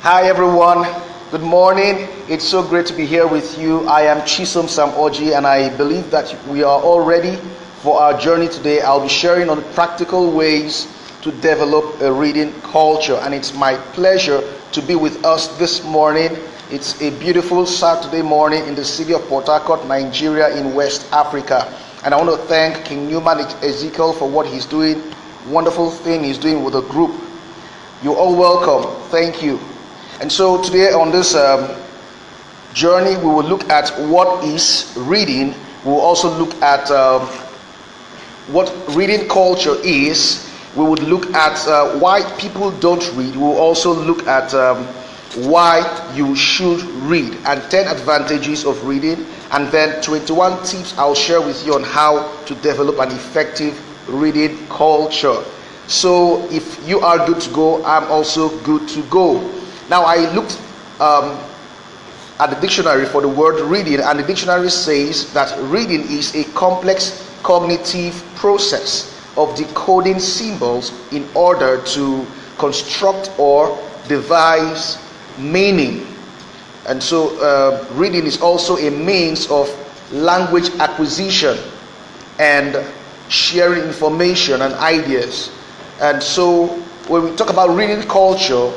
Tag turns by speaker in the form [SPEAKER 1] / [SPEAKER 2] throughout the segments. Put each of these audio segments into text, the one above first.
[SPEAKER 1] Hi everyone, good morning. It's so great to be here with you. I am CHISOM Sam Orji, and I believe that we are all ready for our journey today. I'll be sharing on practical ways to develop a reading culture, and it's my pleasure to be with us this morning. It's a beautiful Saturday morning in the city of Port Harcourt, Nigeria, in West Africa. And I want to thank King Newman Ezekiel for what he's doing, wonderful thing he's doing with the group. You're all welcome. Thank you. And so today on this journey, we will look at what is reading. We will also look at what reading culture is. We would look at why people don't read. We will also look at why you should read and 10 advantages of reading, and then 21 tips I'll share with you on how to develop an effective reading culture. So if you are good to go, I'm also good to go. Now I looked at the dictionary for the word reading, and the dictionary says that reading is a complex cognitive process of decoding symbols in order to construct or devise meaning. And so reading is also a means of language acquisition and sharing information and ideas. And so when we talk about reading culture,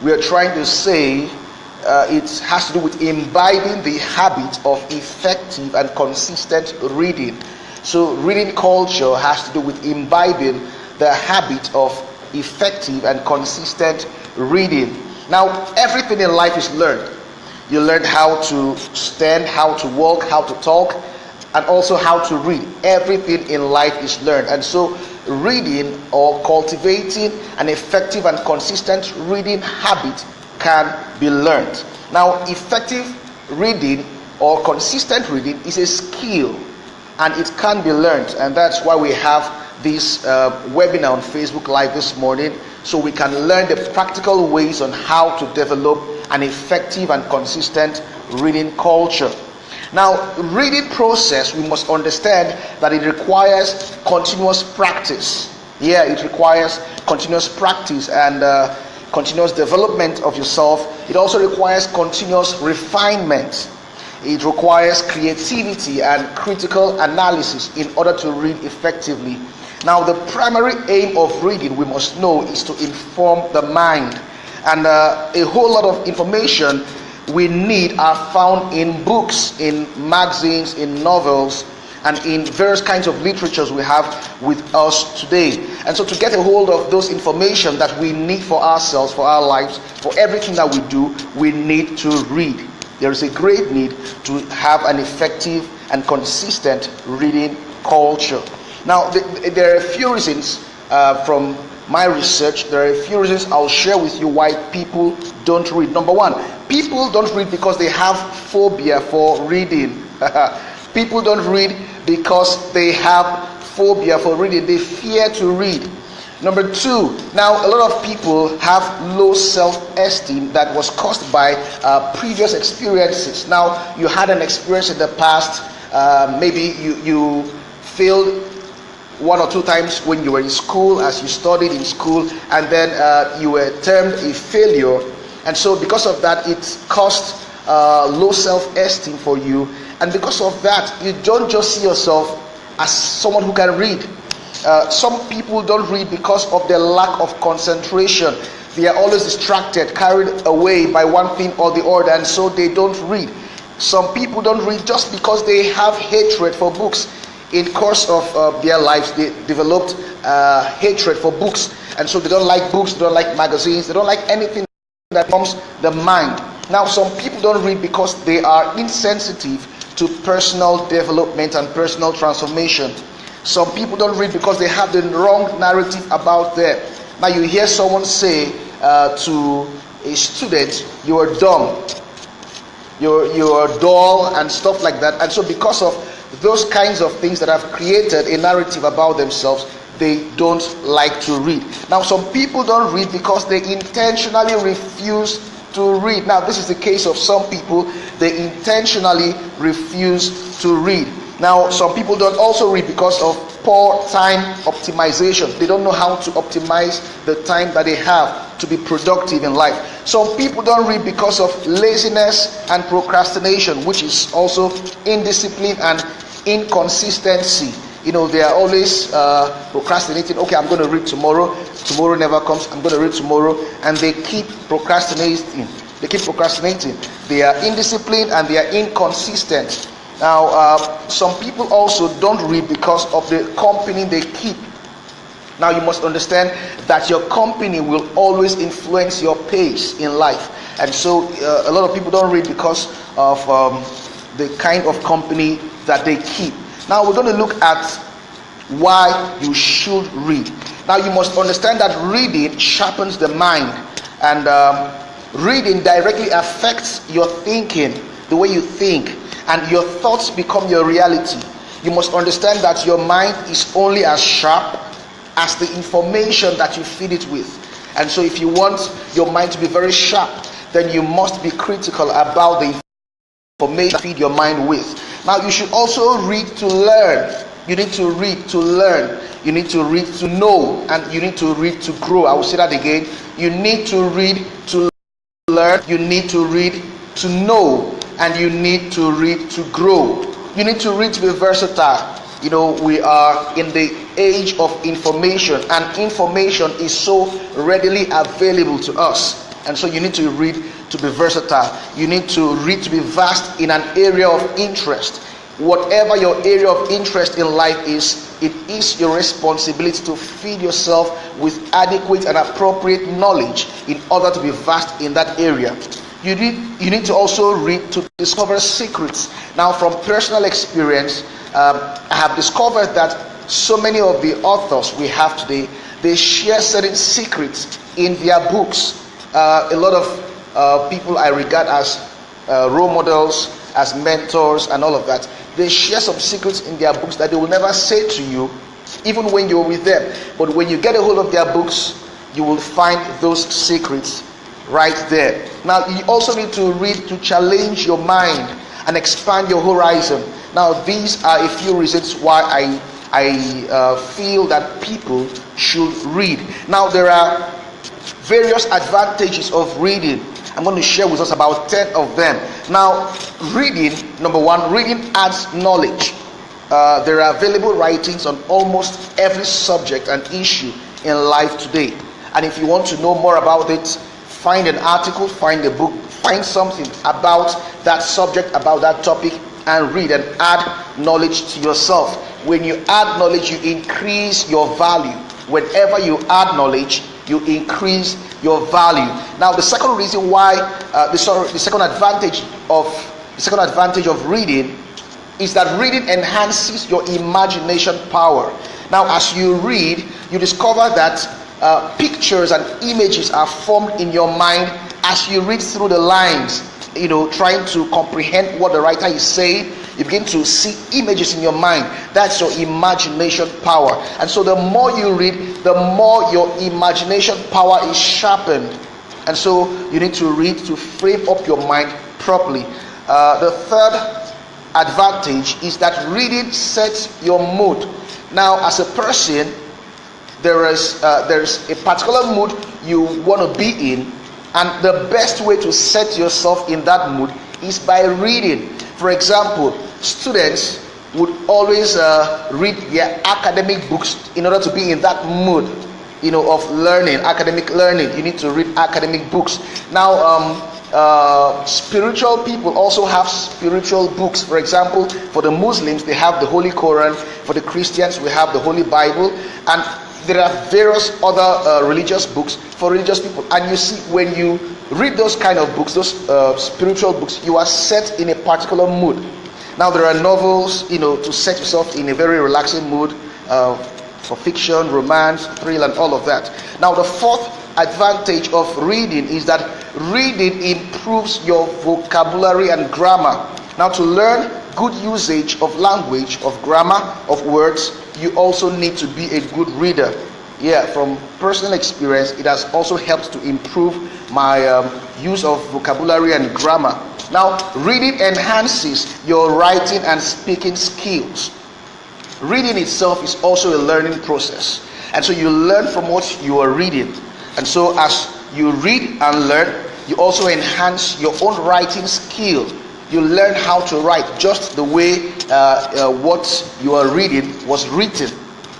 [SPEAKER 1] we are trying to say it has to do with imbibing the habit of effective and consistent reading. So reading culture has to do with imbibing the habit of effective and consistent reading. Now, everything in life is learned. You learn how to stand, how to walk, how to talk, and also how to read. Everything in life is learned. And so reading or cultivating an effective and consistent reading habit can be learned. Now, effective reading or consistent reading is a skill, and it can be learned. And that's why we have this webinar on Facebook Live this morning, so we can learn the practical ways on how to develop an effective and consistent reading culture. Now, reading process, we must understand that it requires continuous practice. Yeah, it requires continuous practice and continuous development of yourself. It also requires continuous refinement. It requires creativity and critical analysis in order to read effectively. Now, the primary aim of reading, we must know, is to inform the mind. And a whole lot of information we need are found in books, in magazines, in novels, and in various kinds of literatures we have with us today. And so to get a hold of those information that we need for ourselves, for our lives, for everything that we do, we need to read. There is a great need to have an effective and consistent reading culture. Now, there are a few reasons from my research. There are a few reasons I'll share with you why people don't read. Number one, people don't read because they have phobia for reading. People don't read because they have phobia for reading. They fear to read. Number two, now a lot of people have low self-esteem that was caused by previous experiences. Now, you had an experience in the past. Maybe you failed one or two times when you were in school, as you studied in school, and then you were termed a failure. And so because of that, it caused low self-esteem for you. And because of that, you don't just see yourself as someone who can read. Some people don't read because of their lack of concentration. They are always distracted, carried away by one thing or the other, and so they don't read. Some people don't read just because they have hatred for books. In course of their lives, they developed hatred for books, and so they don't like books, they don't like magazines, they don't like anything that comes the mind. Now, some people don't read because they are insensitive to personal development and personal transformation. Some people don't read because they have the wrong narrative about them. Now, you hear someone say to a student, "You are dumb, you are dull," and stuff like that. And so because of those kinds of things that have created a narrative about themselves, they don't like to read. Now, some people don't read because they intentionally refuse to read. Now, this is the case of some people. They intentionally refuse to read. Now, some people don't also read because of poor time optimization. They don't know how to optimize the time that they have to be productive in life. Some people don't read because of laziness and procrastination, which is also indiscipline and inconsistency. They are always procrastinating. Okay, I'm going to read tomorrow. Tomorrow never comes. I'm going to read tomorrow. And they keep procrastinating. They are indisciplined and they are inconsistent. Now, some people also don't read because of the company they keep. Now, you must understand that your company will always influence your pace in life. And so, a lot of people don't read because of the kind of company that they keep. Now we're going to look at why you should read. Now you must understand that reading sharpens the mind, and reading directly affects your thinking, the way you think, and your thoughts become your reality. You must understand that your mind is only as sharp as the information that you feed it with. And so if you want your mind to be very sharp, then you must be critical about the information you feed your mind with. Now you should also read to learn. You need to read to learn. You need to read to know, and you need to read to grow. I will say that again. You need to read to learn. You need to read to know, and you need to read to grow. You need to read to be versatile. We are in the age of information, and information is so readily available to us. And so you need to read to be versatile. You need to read to be vast in an area of interest. Whatever your area of interest in life is, it is your responsibility to feed yourself with adequate and appropriate knowledge in order to be vast in that area. You need to also read to discover secrets. Now, from personal experience, I have discovered that so many of the authors we have today, they share certain secrets in their books. A lot of people I regard as role models, as mentors, and all of that, they share some secrets in their books that they will never say to you, even when you're with them. But when you get a hold of their books, you will find those secrets right there. Now, you also need to read to challenge your mind and expand your horizon. Now, these are a few reasons why I feel that people should read. Now, there are various advantages of reading. I'm going to share with us about 10 of them. Now, reading, number one, reading adds knowledge. There are available writings on almost every subject and issue in life today. And if you want to know more about it, find an article, find a book, find something about that subject, about that topic, and read and add knowledge to yourself. When you add knowledge, you increase your value. Whenever you add knowledge, you increase your value. Now, the second reason why, the second advantage of reading is that reading enhances your imagination power. Now, as you read, you discover that pictures and images are formed in your mind as you read through the lines, trying to comprehend what the writer is saying. You begin to see images in your mind. That's your imagination power. And so the more you read, the more your imagination power is sharpened. And so you need to read to frame up your mind properly. The third advantage is that reading sets your mood. Now, as a person, there's a particular mood you want to be in, and the best way to set yourself in that mood is by reading. For example, students would always read their academic books in order to be in that mood, of learning, academic learning. You need to read academic books. Now, spiritual people also have spiritual books. For example, for the Muslims, they have the Holy Quran. For the Christians, we have the Holy Bible. And there are various other religious books for religious people. And you see, when you read those kind of books, those spiritual books, you are set in a particular mood. Now, there are novels, to set yourself in a very relaxing mood, for fiction, romance, thrill, and all of that. Now, the fourth advantage of reading is that reading improves your vocabulary and grammar. Now, to learn good usage of language, of grammar, of words, you also need to be a good reader. Yeah, from personal experience, it has also helped to improve my use of vocabulary and grammar. Now, reading enhances your writing and speaking skills. Reading itself is also a learning process. And so you learn from what you are reading. And so as you read and learn, you also enhance your own writing skill. You learn how to write just the way what you are reading was written.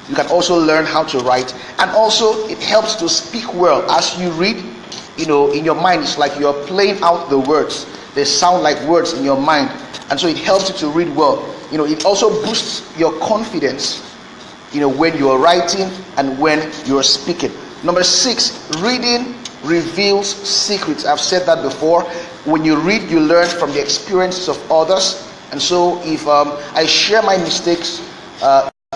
[SPEAKER 1] You can also learn how to write. And also it helps to speak well. As you read, in your mind, it's like you're playing out the words. They sound like words in your mind. And so it helps you to read well. It also boosts your confidence, when you are writing and when you are speaking. Number 6, reading reveals secrets. I've said that before. When you read, you learn from the experiences of others. And so if I share my mistakes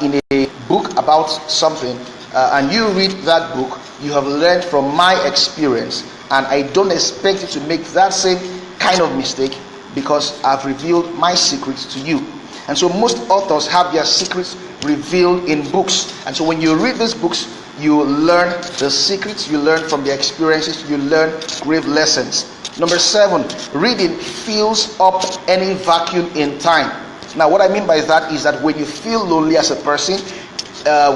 [SPEAKER 1] in a book about something, and you read that book, you have learned from my experience, and I don't expect you to make that same kind of mistake, because I've revealed my secrets to you. And so most authors have their secrets revealed in books. And so when you read these books, you learn the secrets, you learn from the experiences, you learn grave lessons. Number 7, reading fills up any vacuum in time. Now what I mean by that is that when you feel lonely as a person,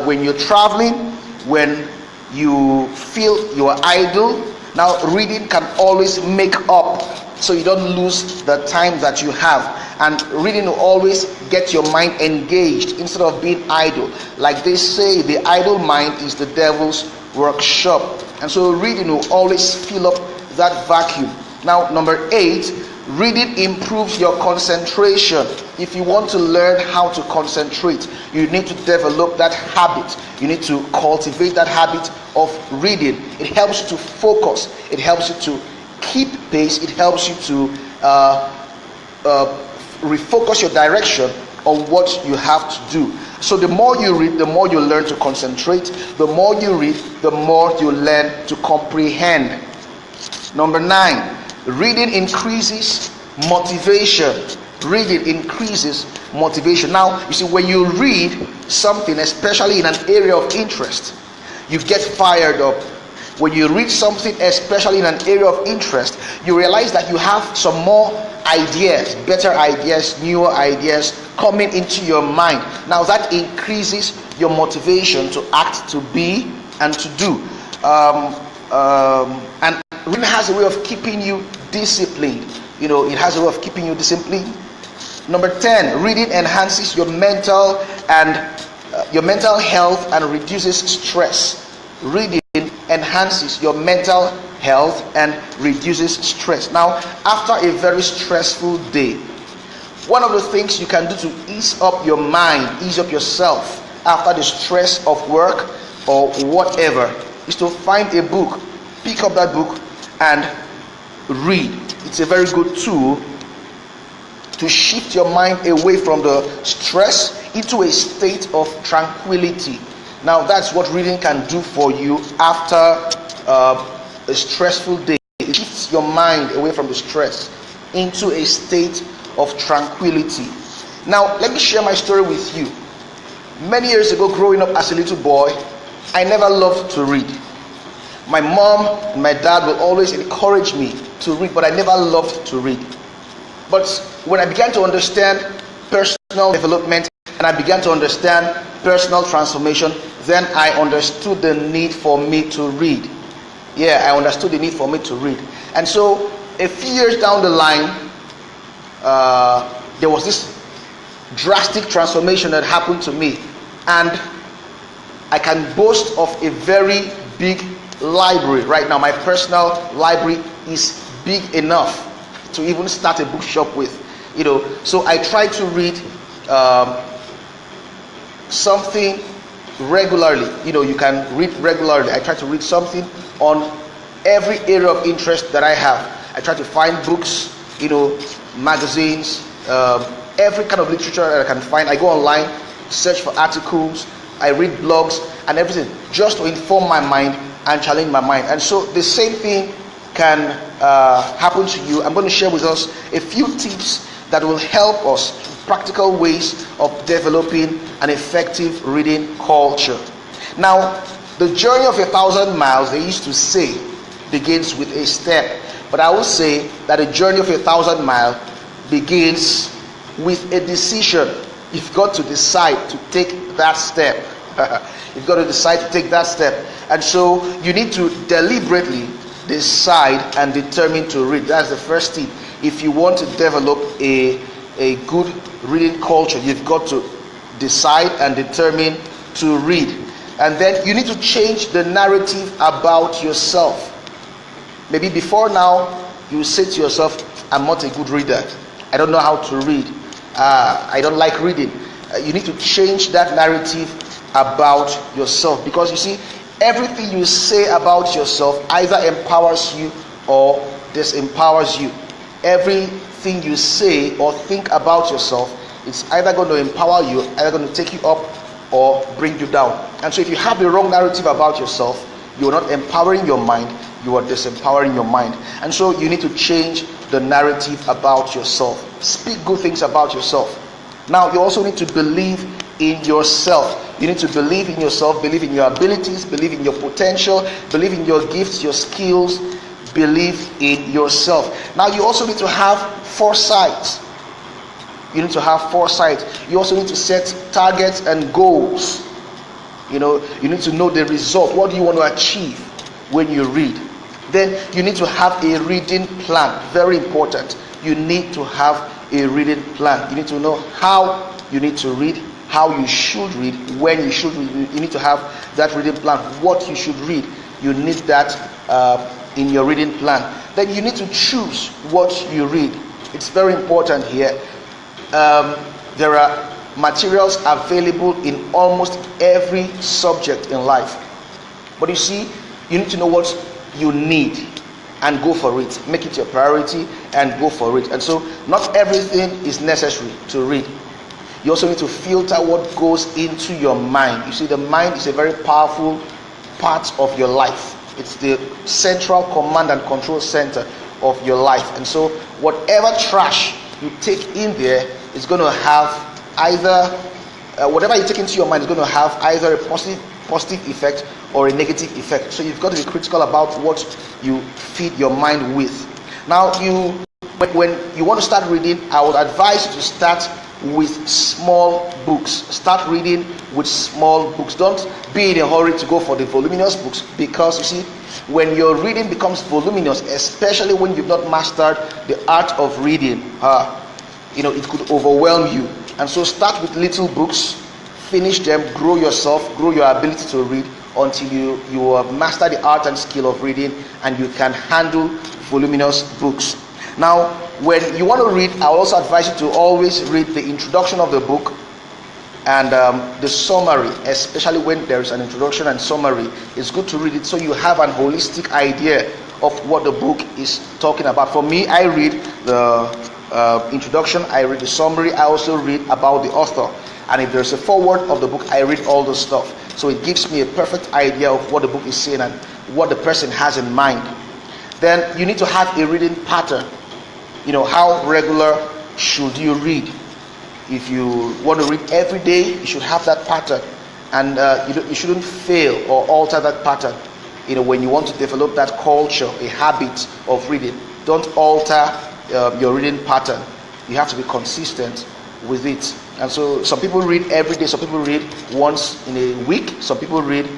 [SPEAKER 1] when you're traveling, when you feel you are idle, now reading can always make up, so you don't lose the time that you have. And reading will always get your mind engaged instead of being idle. Like they say, the idle mind is the devil's workshop. And so reading will always fill up that vacuum. Now number 8, reading improves your concentration. If you want to learn how to concentrate, you need to develop that habit. You need to cultivate that habit of reading. It helps you to focus. It helps you to keep pace. It helps you to refocus your direction on what you have to do. So the more you read, the more you learn to concentrate. The more you read, the more you learn to comprehend. Number 9, reading increases motivation. Reading increases motivation. Now, you see, when you read something, especially in an area of interest, you get fired up. When you read something, especially in an area of interest, you realize that you have some more ideas, better ideas, newer ideas coming into your mind. Now that increases your motivation to act, to be, and to do. And reading has a way of keeping you disciplined. It has a way of keeping you disciplined. Number 10, reading enhances your mental health and reduces stress. Reading enhances your mental health and reduces stress. Now, after a very stressful day, one of the things you can do to ease up your mind, ease up yourself after the stress of work or whatever, is to find a book, pick up that book and read. It's a very good tool to shift your mind away from the stress into a state of tranquility. Now that's what reading can do for you after a stressful day. It shifts your mind away from the stress into a state of tranquility. Now let me share my story with you. Many years ago, growing up as a little boy, I never loved to read. My mom and my dad will always encourage me to read, but I never loved to read. But when I began to understand personal development and I began to understand personal transformation, then I understood the need for me to read. I understood the need for me to read. And so a few years down the line, there was this drastic transformation that happened to me, and I can boast of a very big library right now. My personal library is big enough to even start a bookshop with. So I try to read something regularly. You can read regularly. I try to read something on every area of interest that I have. I try to find books, magazines, every kind of literature that I can find. I go online, search for articles, I read blogs and everything, just to inform my mind and challenge my mind. And so the same thing can happen to you. I'm going to share with us a few tips that will help us, practical ways of developing an effective reading culture. Now, the journey of 1,000 miles, they used to say, begins with a step. But I will say that the journey of 1,000 miles begins with a decision. you've got to decide to take that step. You've got to decide to take that step. And so you need to deliberately decide and determine to read. That's the first thing. If you want to develop a good reading culture, you've got to decide and determine to read. And then you need to change the narrative about yourself. Maybe before now, you say to yourself, I'm not a good reader. I don't know how to read. I don't like reading. You need to change that narrative about yourself, because you see, everything you say about yourself either empowers you or disempowers you. Everything you say or think about yourself, it's either going to empower you, either going to take you up or bring you down. And so if you have the wrong narrative about yourself, you're not empowering your mind, you are disempowering your mind. And so you need to change the narrative about yourself. Speak good things about yourself. Now you also need to believe in yourself. You need to believe in yourself, believe in your abilities, believe in your potential, believe in your gifts, your skills, believe in yourself. Now you also need to have foresight. You need to have foresight. You also need to set targets and goals. You need to know the result. What do you want to achieve when you read? Then you need to have a reading plan. Very important. You need to have a reading plan. You need to know how you need to read, how you should read, when you should read. You need to have that reading plan. What you should read, you need that in your reading plan. Then you need to choose what you read. It's very important here. There are materials available in almost every subject in life. But you see, you need to know what you need and go for it. Make it your priority and go for it. And so not everything is necessary to read. You also need to filter what goes into your mind. You see, the mind is a very powerful part of your life. It's the central command and control center of your life. And so whatever trash you take in there is going to have either, whatever you take into your mind is going to have either a positive effect or a negative effect. So you've got to be critical about what you feed your mind with. Now, when you want to start reading, I would advise you to start with small books. Start reading with small books. Don't be in a hurry to go for the voluminous books, because you see, when your reading becomes voluminous, especially when you've not mastered the art of reading, it could overwhelm you. And so start with little books, finish them, grow yourself, grow your ability to read until you have mastered the art and skill of reading, and you can handle voluminous books. Now, when you want to read, I will also advise you to always read the introduction of the book and the summary, especially when there is an introduction and summary. It's good to read it so you have an holistic idea of what the book is talking about. For me, I read the introduction, I read the summary, I also read about the author. And if there's a foreword of the book, I read all the stuff. So it gives me a perfect idea of what the book is saying and what the person has in mind. Then you need to have a reading pattern. How regular should you read? If you want to read every day, you should have that pattern. And you shouldn't fail or alter that pattern. When you want to develop that culture, a habit of reading, don't alter your reading pattern. You have to be consistent with it. And so some people read every day, some people read once in a week, some people read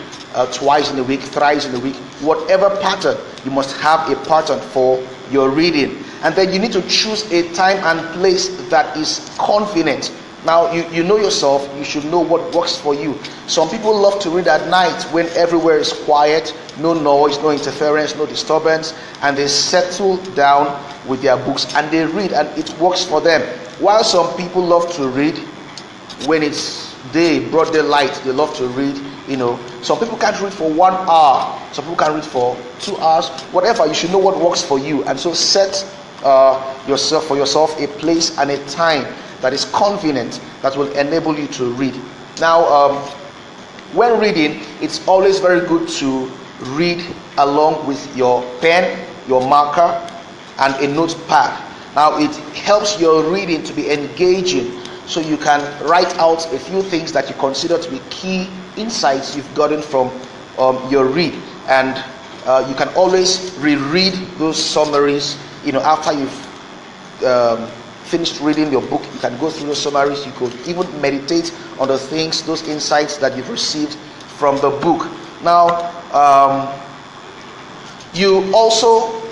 [SPEAKER 1] twice in a week, thrice in a week. Whatever pattern, you must have a pattern for your reading. And then you need to choose a time and place that is convenient. Now, you know yourself, you should know what works for you. Some people love to read at night when everywhere is quiet, no noise, no interference, no disturbance, and they settle down with their books and they read, and it works for them. While some people love to read when it's day, broad daylight, they love to read. Some people can't read for 1 hour, some people can read for 2 hours, whatever. You should know what works for you, and so set for yourself a place and a time that is convenient, that will enable you to read. Now, when reading, it's always very good to read along with your pen, your marker, and a notepad. Now, it helps your reading to be engaging, so you can write out a few things that you consider to be key insights you've gotten from your read. And you can always reread those summaries, after you've finished reading your book, you can go through those summaries. You could even meditate on the things, those insights that you've received from the book. Now, you also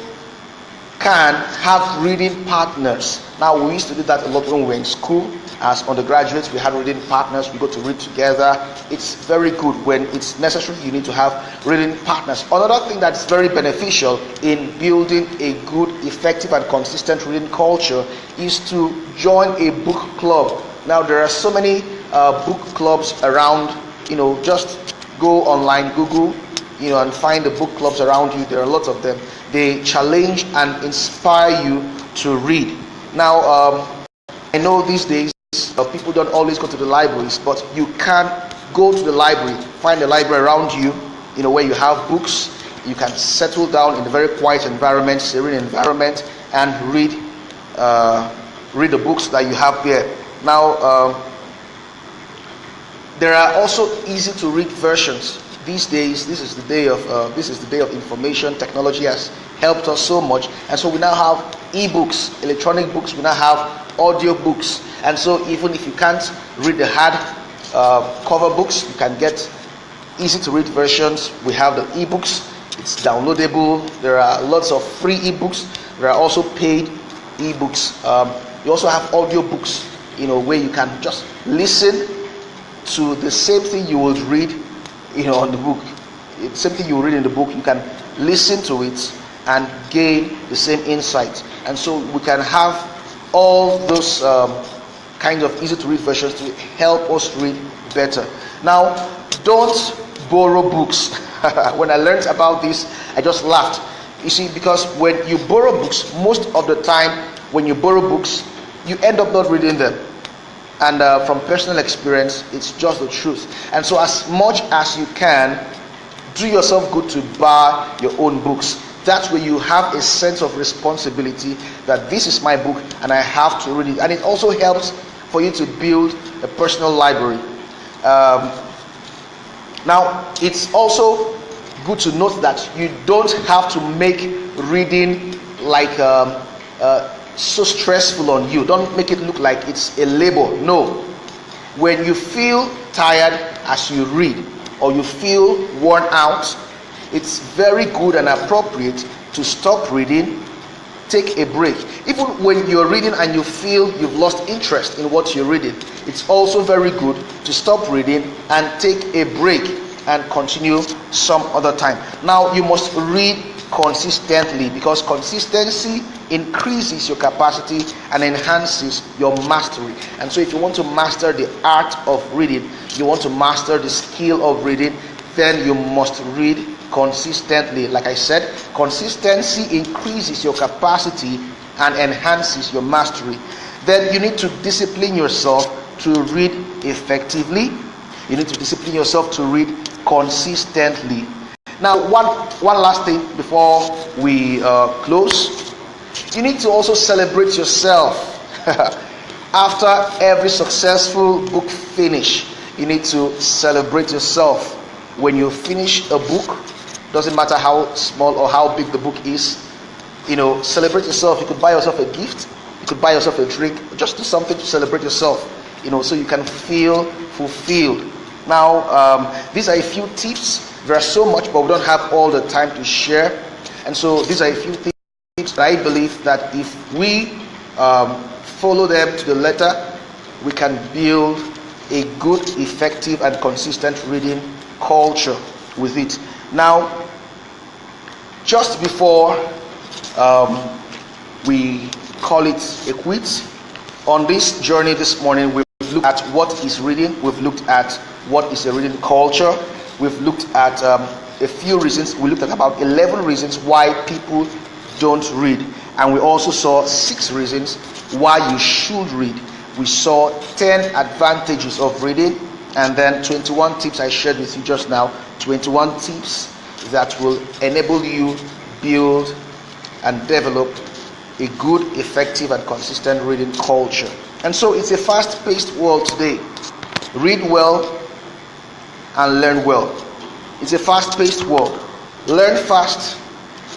[SPEAKER 1] can have reading partners. Now, we used to do that a lot when we were in school. As undergraduates, we had reading partners. We go to read together. It's very good. When it's necessary, you need to have reading partners. Another thing that's very beneficial in building a good, effective, and consistent reading culture is to join a book club. Now, there are so many book clubs around. Just go online, Google, and find the book clubs around you. There are lots of them. They challenge and inspire you to read. Now, I know these days people don't always go to the libraries, but you can go to the library, find a library around you, where you have books. You can settle down in a very quiet environment, serene environment, and read the books that you have there. Now, there are also easy to read versions. These days, this is the day of information. Technology has helped us so much, and so we now have e-books, electronic books. We now have audio books, and so even if you can't read the hard cover books, you can get easy to read versions. We have the e-books. It's downloadable. There are lots of free e-books. There are also paid e-books. You also have audio books, where you can just listen to the same thing you would read on the book. It's same thing you read in the book, you can listen to it and gain the same insight. And so we can have all those kinds of easy to read versions to help us read better. Now, don't borrow books. When I learned about this, I just laughed. You see, because when you borrow books, most of the time when you borrow books, you end up not reading them. And from personal experience, it's just the truth. And so as much as you can, do yourself good to buy your own books. That's where you have a sense of responsibility that this is my book and I have to read it. And it also helps for you to build a personal library. Now, it's also good to note that you don't have to make reading like so stressful on you. Don't make it look like it's a labor. No. When you feel tired as you read, or you feel worn out, it's very good and appropriate to stop reading, take a break. Even when you're reading and you feel you've lost interest in what you're reading, it's also very good to stop reading and take a break and continue some other time. Now, you must read consistently, because consistency increases your capacity and enhances your mastery. And so if you want to master the art of reading, you want to master the skill of reading, then you must read consistently. Like I said, consistency increases your capacity and enhances your mastery. Then you need to discipline yourself to read effectively. You need to discipline yourself to read consistently. Now, one last thing before we close. You need to also celebrate yourself. After every successful book finish, you need to celebrate yourself. When you finish a book, doesn't matter how small or how big the book is, celebrate yourself. You could buy yourself a gift, you could buy yourself a drink, just do something to celebrate yourself, so you can feel fulfilled. Now, these are a few tips. There are so much, but we don't have all the time to share. And so these are a few tips that I believe that if we follow them to the letter, we can build a good, effective, and consistent reading culture with it. Now, just before we call it a quit, on this journey this morning, we've looked at what is reading. We've looked at what is a reading culture. We've looked at a few reasons. We looked at about 11 reasons why people don't read. And we also saw 6 reasons why you should read. We saw 10 advantages of reading, and then 21 tips I shared with you just now. 21 tips that will enable you build and develop a good, effective, and consistent reading culture. And so it's a fast-paced world today. Read well and learn well. It's a fast-paced world. Learn fast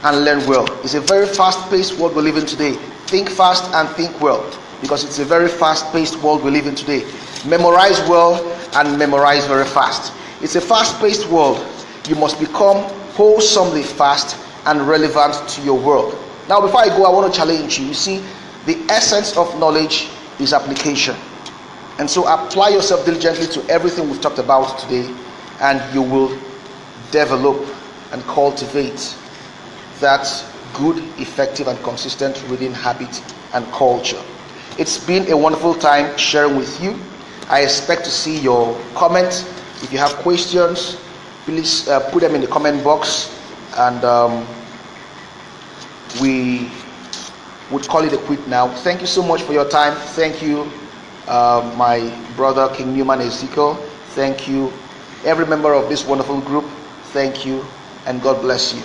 [SPEAKER 1] and learn well. It's a very fast-paced world we live in today. Think fast and think well. because it's a very fast-paced world we live in today. Memorize well and memorize very fast. It's a fast-paced world. You must become wholesomely fast and relevant to your world. Now, before I go, I want to challenge you. You see, the essence of knowledge is application. And so apply yourself diligently to everything we've talked about today, and you will develop and cultivate that good, effective, and consistent reading habit and culture. It's been a wonderful time sharing with you. I expect to see your comments. If you have questions, please put them in the comment box, and we would call it a quit now. Thank you so much for your time. Thank you, my brother King Newman Ezekiel. Thank you, every member of this wonderful group. Thank you, and God bless you.